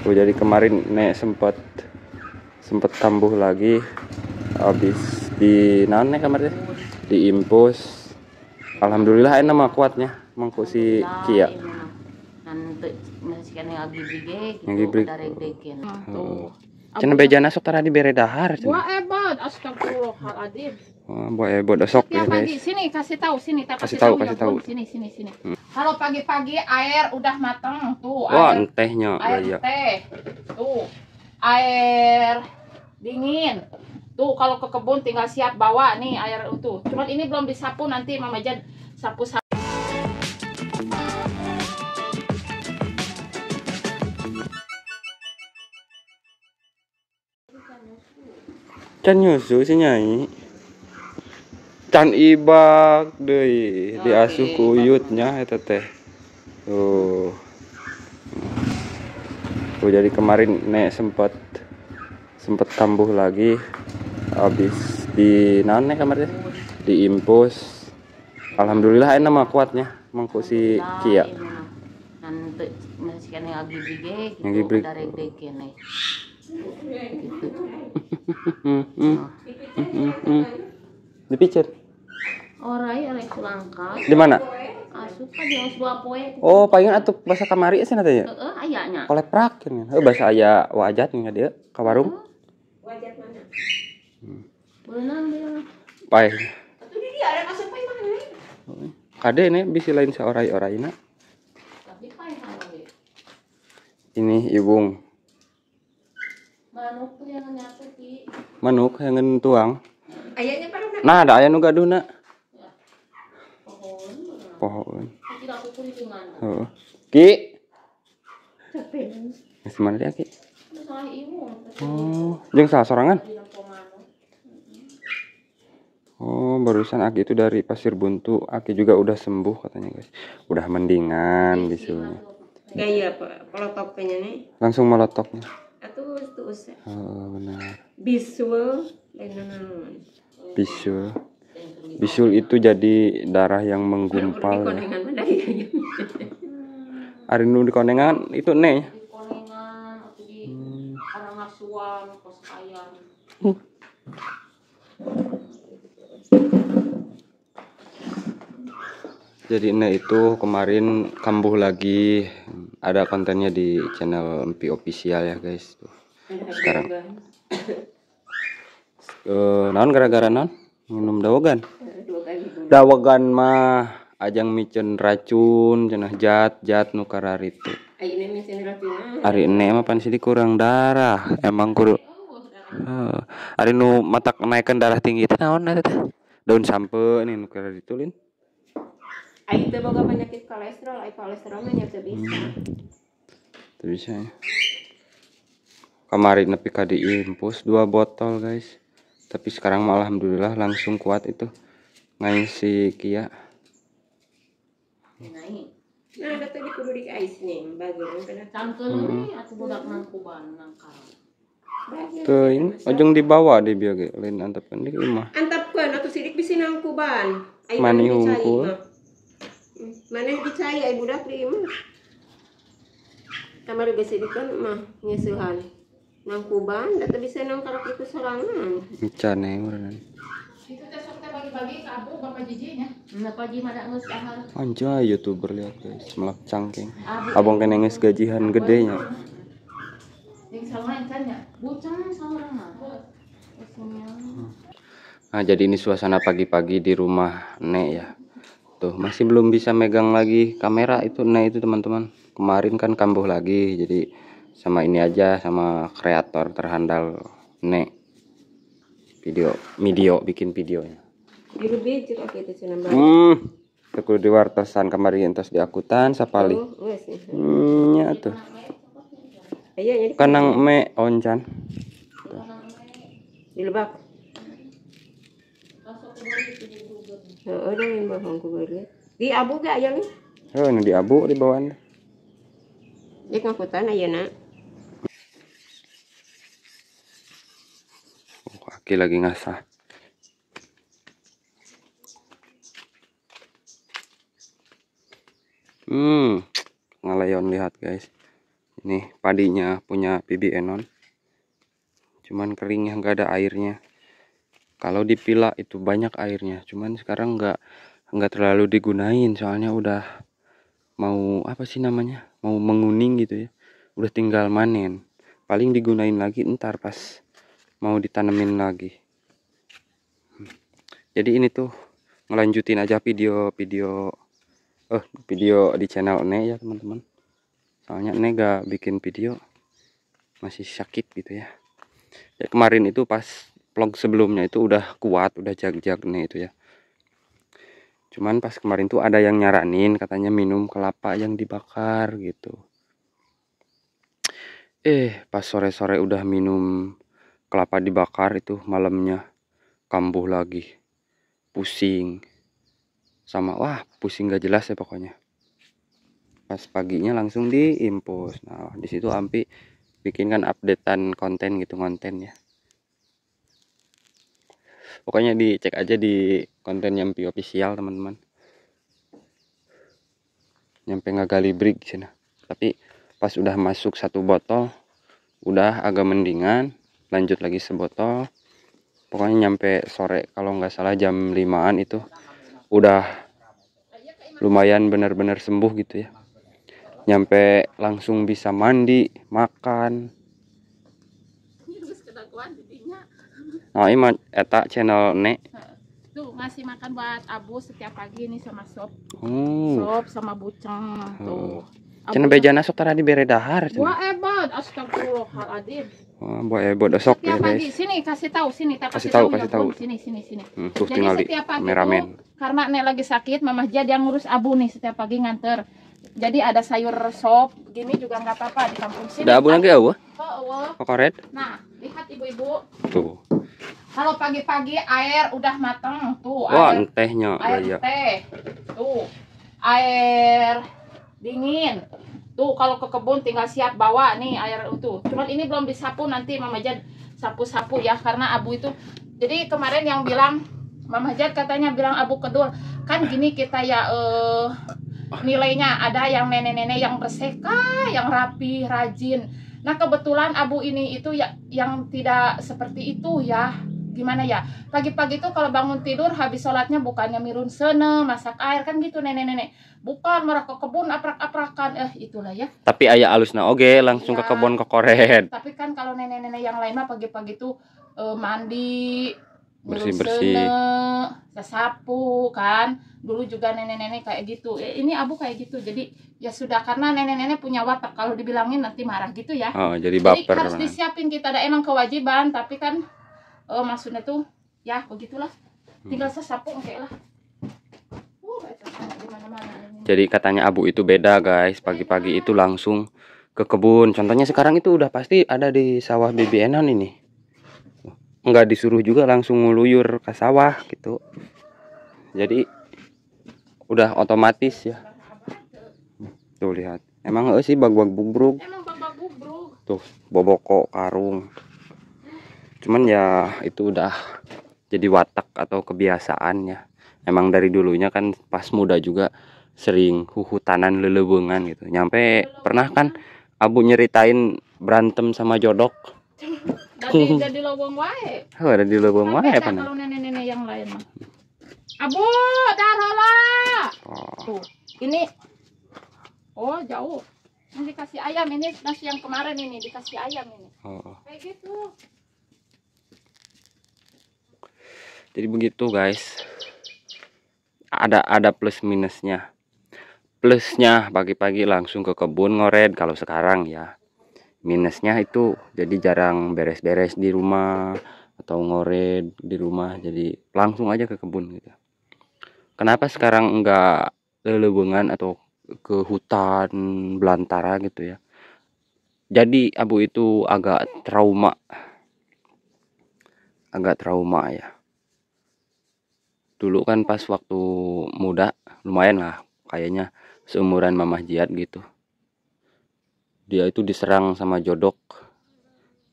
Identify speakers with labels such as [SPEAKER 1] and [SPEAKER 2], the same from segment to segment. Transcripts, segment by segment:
[SPEAKER 1] Jadi kemarin nek sempet kambuh lagi habis di naon nek kamarnya diimpus. Alhamdulillah enak mah kuatnya mangku si Kia. Yang gibrig. Cenah bejana sok tara dibere dahar cenah.
[SPEAKER 2] Wah ebot, astagfirullahaladzim.
[SPEAKER 1] Wah, ebot sok ya guys.
[SPEAKER 2] Sini kasih tahu sini,
[SPEAKER 1] kasih tahu.
[SPEAKER 2] Sini. Kalau pagi-pagi air udah matang tuh.
[SPEAKER 1] Wah, entehnya.
[SPEAKER 2] Air teh. Tuh. Air dingin. Tuh kalau ke kebun tinggal siap bawa nih air itu. Cuman ini belum disapu, nanti Mama Jan sapu.
[SPEAKER 1] Can nyusu si Nyai. Can ibak deui diasuh ku uyutnya eta teh. Tuh. Jadi kemarin nek sempet kambuh lagi habis di naon nek kamarnya diimpus. Alhamdulillah enak mah kuatnya mangku si Kia. Yang gibrig. Dipicet.
[SPEAKER 2] Orai kulangka.
[SPEAKER 1] Di mana?
[SPEAKER 2] Asup ka di osba poe.
[SPEAKER 1] Oh, paling atuh bahasa kamari cenah teh.
[SPEAKER 2] Heeh, aya nya.
[SPEAKER 1] Koleprak cenah. Bahasa aya wajat nya dia ka warung.
[SPEAKER 2] Wajat mana? Beunang dia.
[SPEAKER 1] Pae.
[SPEAKER 2] Atuh di dia ada asup pae mana?
[SPEAKER 1] Kade nih bisi lain saorai-oraina.
[SPEAKER 2] Tapi pae hawe.
[SPEAKER 1] Ini ibung.
[SPEAKER 2] Manuk tuh yang nyatu Ki.
[SPEAKER 1] Manuk yang tuang.
[SPEAKER 2] Ayahnya parana.
[SPEAKER 1] Nah, ada aya nu gaduhna.
[SPEAKER 2] Ya. Pohon.
[SPEAKER 1] Pohon.
[SPEAKER 2] Tidak kukur di mana?
[SPEAKER 1] Heeh. Ki.
[SPEAKER 2] Capek.
[SPEAKER 1] Geus mana dia Ki?
[SPEAKER 2] Salah ibu.
[SPEAKER 1] Oh, jeung saha sorangan? Oh, barusan Aki itu dari Pasir Buntu. Aki juga udah sembuh katanya guys. Udah mendingan bisulnya.
[SPEAKER 3] Gaya polotok kayaknya nih.
[SPEAKER 1] Langsung melotoknya.
[SPEAKER 3] Atuh usah.
[SPEAKER 1] Oh, benar.
[SPEAKER 3] Bisul lain naon.
[SPEAKER 1] Bisul itu jadi darah yang menggumpal.
[SPEAKER 3] Konengan mah dari.
[SPEAKER 1] Ari nu di konengan itu nih.
[SPEAKER 2] Di konengan atau di Karangasuan, Koskayan.
[SPEAKER 1] Jadi itu kemarin kambuh lagi, ada kontennya di channel MP Official ya guys. Tuh. Sekarang naon gara-gara naon minum dawagan. Dawagan mah ajang micen racun cenah jat nu kararitu.
[SPEAKER 3] Ayeuna micen racun.
[SPEAKER 1] Ari ene mah pan sih kurang darah, emang kudu. Ari nu matak naikkan darah tinggi teh naon eta teh? Daun sampe ini nu kararitu lin.
[SPEAKER 3] Aing teh boga penyakit kolesterol, kolesterolnya nya teu bisa.
[SPEAKER 1] Teu bisa ya. Kemarin nepi ka diimpus 2 botol guys. Tapi sekarang mah alhamdulillah langsung kuat itu. Ngai si Kia.
[SPEAKER 3] Nah, ada tadi kudu di ais nih, bageun kana
[SPEAKER 2] Cangkeun we atuh budak nangkuban nangkal.
[SPEAKER 1] Teuing ojong dibawa di bieu ge lain antepkeun di imah.
[SPEAKER 3] Antapkeun atuh sidik bisi nangkuban.
[SPEAKER 1] Mani hungkul.
[SPEAKER 3] Maneh dicai ai budak di imah. Kamar geus sidikeun mah ngeuseulhan. Nangkuban da teu bisa nang karep itu sorangan.
[SPEAKER 1] Encan urang.
[SPEAKER 2] Itu teh sok teh bagi-bagi ka abu Bapak Jijinya. Nah, Paji mah da geus ahar.
[SPEAKER 1] Anjay YouTuber lihat guys, melak cangking. Abang kene geus gajihan gedenya.
[SPEAKER 2] Yang sama encan nya. Bucang saurang mah.
[SPEAKER 1] Nah, jadi ini suasana pagi-pagi di rumah Nek ya. Tuh, masih belum bisa megang lagi kamera itu Nek itu teman-teman. Kemarin kan kambuh lagi, jadi sama ini aja sama kreator terhandal Nek. Bikin videonya.
[SPEAKER 3] Biru biji kok kitu cenah.
[SPEAKER 1] Teu di wartosan kamari entos di akutan sapali.
[SPEAKER 3] Oh, geus sih.
[SPEAKER 1] Nya tuh.
[SPEAKER 3] Aya nya
[SPEAKER 1] Kanang me oncan.
[SPEAKER 3] di Lebak. Heeh, da yang bohong ku beureuh. Di Abu ge aya nih.
[SPEAKER 1] Heuh, nu di abu di bawaan.
[SPEAKER 3] Di ngakutan ayeuna.
[SPEAKER 1] Aki lagi ngasah. Ngalayon lihat guys. Ini padinya punya Bibi Enon. Cuman kering ya, nggak ada airnya. Kalau dipila itu banyak airnya. Cuman sekarang nggak terlalu digunain. Soalnya udah mau apa sih namanya? Mau menguning gitu ya. Udah tinggal manen. Paling digunain lagi ntar pas mau ditanemin lagi. Jadi ini tuh ngelanjutin aja video di channel Ne ya teman-teman. Soalnya Ne gak bikin video, masih sakit gitu ya. Ya kemarin itu pas vlog sebelumnya itu udah kuat, udah jag-jag Ne itu ya. Cuman pas kemarin tuh ada yang nyaranin katanya minum kelapa yang dibakar gitu. Pas sore-sore udah minum kelapa dibakar itu malamnya kambuh lagi. Pusing. Sama pusing gak jelas ya pokoknya. Pas paginya langsung diimpus. Nah, di situ Ampi bikin kan updatean konten gitu, konten ya. Pokoknya dicek aja di konten Nyampi official teman-teman. Nyampe ngagali break di sana. Tapi pas udah masuk 1 botol udah agak mendingan, lanjut lagi sebotol. Pokoknya nyampe sore kalau nggak salah jam 5-an itu udah lumayan benar-benar sembuh gitu ya. Nyampe langsung bisa mandi, makan. Nah, ini eta channel Ne.
[SPEAKER 2] Tuh ngasih makan buat Abu setiap pagi nih sama sop.
[SPEAKER 1] Oh.
[SPEAKER 2] Sop sama buceng tuh.
[SPEAKER 1] Cenah bejana sok tara dibere dahar.
[SPEAKER 2] Wah ebot, astagfirullahaladzim.
[SPEAKER 1] Wah, ebot sok
[SPEAKER 2] Setiap
[SPEAKER 1] guys.
[SPEAKER 2] pagi sini kasih tahu sini,
[SPEAKER 1] kasih tahu.
[SPEAKER 2] Sini.
[SPEAKER 1] Tuh
[SPEAKER 2] Jadi
[SPEAKER 1] tinggal
[SPEAKER 2] setiap pagi
[SPEAKER 1] kameramen.
[SPEAKER 2] tuh karena Nek lagi sakit, Mama Jad yang ngurus Abu nih setiap pagi nganter. Jadi ada sayur sop, gini juga nggak apa-apa di kampung sini.
[SPEAKER 1] Udah Abu lagi Abu?
[SPEAKER 2] Oh.
[SPEAKER 1] Kokoret.
[SPEAKER 2] Nah, lihat ibu-ibu.
[SPEAKER 1] Tuh.
[SPEAKER 2] Kalau pagi-pagi air udah mateng tuh.
[SPEAKER 1] Wah,
[SPEAKER 2] Air teh. Tuh. Air dingin. Tuh kalau ke kebun tinggal siap bawa nih air itu. Cuman ini belum disapu, nanti Mama Jad sapu-sapu ya karena Abu itu. Jadi kemarin yang bilang Mama Jad katanya bilang Abu kedul. Kan gini kita ya nilainya ada yang nenek-nenek yang berseka, yang rapi, rajin. Nah kebetulan Abu ini itu ya yang tidak seperti itu ya. Gimana ya, pagi-pagi tuh kalau bangun tidur habis sholatnya bukannya mirun sene, masak air kan gitu nenek-nenek, bukan marah ke kebun aprak-aprakan, itulah ya.
[SPEAKER 1] Tapi ayah alusna oge langsung
[SPEAKER 2] ya,
[SPEAKER 1] ke kebun kokoret.
[SPEAKER 2] Tapi kan kalau nenek-nenek yang lain mah pagi-pagi tuh mandi,
[SPEAKER 1] bersih-bersih,
[SPEAKER 2] sapu kan. Dulu juga nenek-nenek kayak gitu. Ini Abu kayak gitu. Jadi ya sudah, karena nenek-nenek punya watak, kalau dibilangin nanti marah gitu ya.
[SPEAKER 1] Oh, jadi baper.
[SPEAKER 2] Jadi harus disiapin, kita ada emang kewajiban, tapi kan maksudnya tuh ya begitulah, tinggal sesapu oke lah.
[SPEAKER 1] Jadi katanya Abu itu beda guys, pagi-pagi itu langsung ke kebun. Contohnya sekarang itu udah pasti ada di sawah Bibi Enon ini. Nggak disuruh juga, langsung ngeluyur ke sawah gitu. Jadi udah otomatis ya. Tuh lihat, emang sih bag-bag bubruk. Tuh boboko karung. Cuman ya itu udah jadi watak atau kebiasaan ya. Emang dari dulunya kan pas muda juga sering huhutanan lelewengan gitu. Nyampe pernah kan Abu nyeritain berantem sama jodok.
[SPEAKER 2] Jadi lowong wae.
[SPEAKER 1] Ada di lowong wae apa
[SPEAKER 2] kalau nenek-nenek yang lain mah. Abu, taruhlah. Tuh, ini. Oh, jauh. Ini dikasih ayam, ini nasi yang kemarin ini dikasih ayam ini. Kayak gitu.
[SPEAKER 1] Jadi begitu guys. Ada plus minusnya. Plusnya pagi-pagi langsung ke kebun ngoret kalau sekarang ya. Minusnya itu jadi jarang beres-beres di rumah atau ngoret di rumah, jadi langsung aja ke kebun gitu. Kenapa sekarang enggak lelewengan atau ke hutan belantara gitu ya? Jadi Abu itu agak trauma ya. Dulu kan pas waktu muda lumayan lah, kayaknya seumuran Mamah Jiat gitu. Dia itu diserang sama jodok.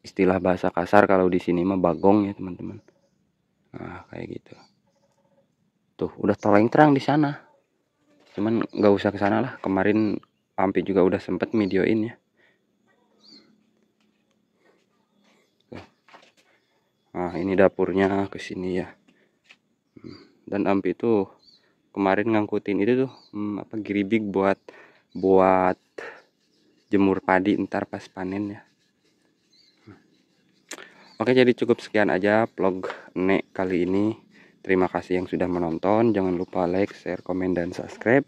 [SPEAKER 1] Istilah bahasa kasar kalau di sini mah bagong ya teman-teman. Nah kayak gitu. Tuh udah toleng terang di sana. Cuman nggak usah ke sana lah. Kemarin Ampi juga udah sempet videoin ya. Nah, ini dapurnya ke sini ya. Dan Ampi itu kemarin ngangkutin itu tuh apa geribig buat jemur padi ntar pas panen ya. Oke, jadi cukup sekian aja vlog Nek kali ini. Terima kasih yang sudah menonton. Jangan lupa like, share, komen, dan subscribe.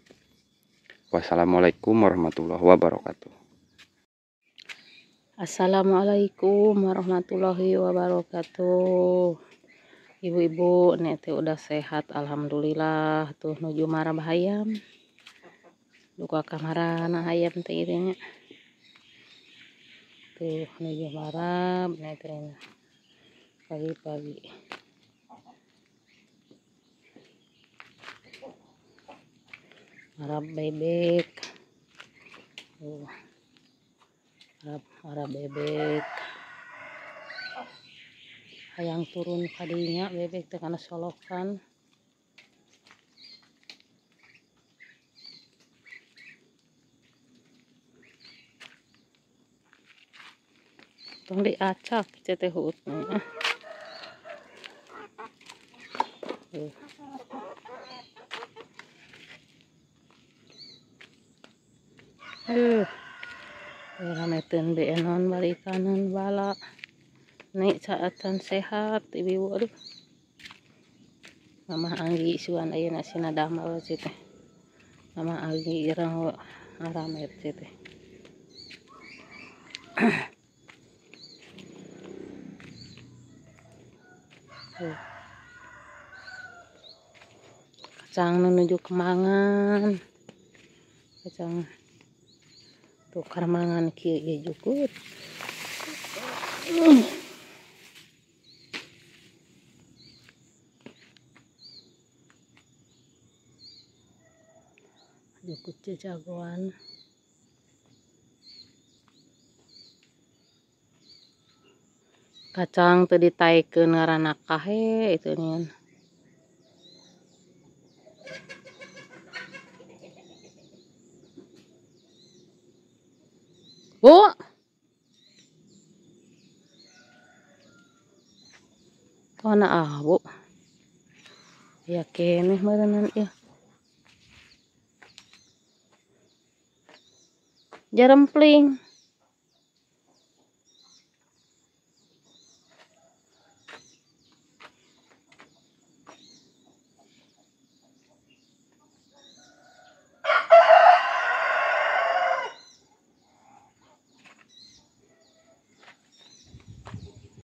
[SPEAKER 1] Wassalamualaikum warahmatullahi wabarakatuh.
[SPEAKER 2] Assalamualaikum warahmatullahi wabarakatuh. Ibu-ibu, Nek teh udah sehat alhamdulillah. Tuh nuju marah bahayam. Duka kamarana hayam teh irinya. Tuh nuju marah Nek teh pagi-pagi. Marah bebek. Tuh. Marah bebek. Hayang turun kadinya bebek teh kana solokan. Tong diacak teh hutna. Rameteun beenon bari kanan bala. Nek saatan sehat ibu, aduh. Mama Anggi suan ayeuna sina damal teh. Mama Anggi irang aramet teh. Kacang menuju kemangan. Kacang tuh karmangan kieu ge jukut. Jukut jagoan. Kacang teu ditaikeun ngaranna kahe itu nyeun. Bu. Kana abu. Ya keneh meureunnan ieu. Jarempling.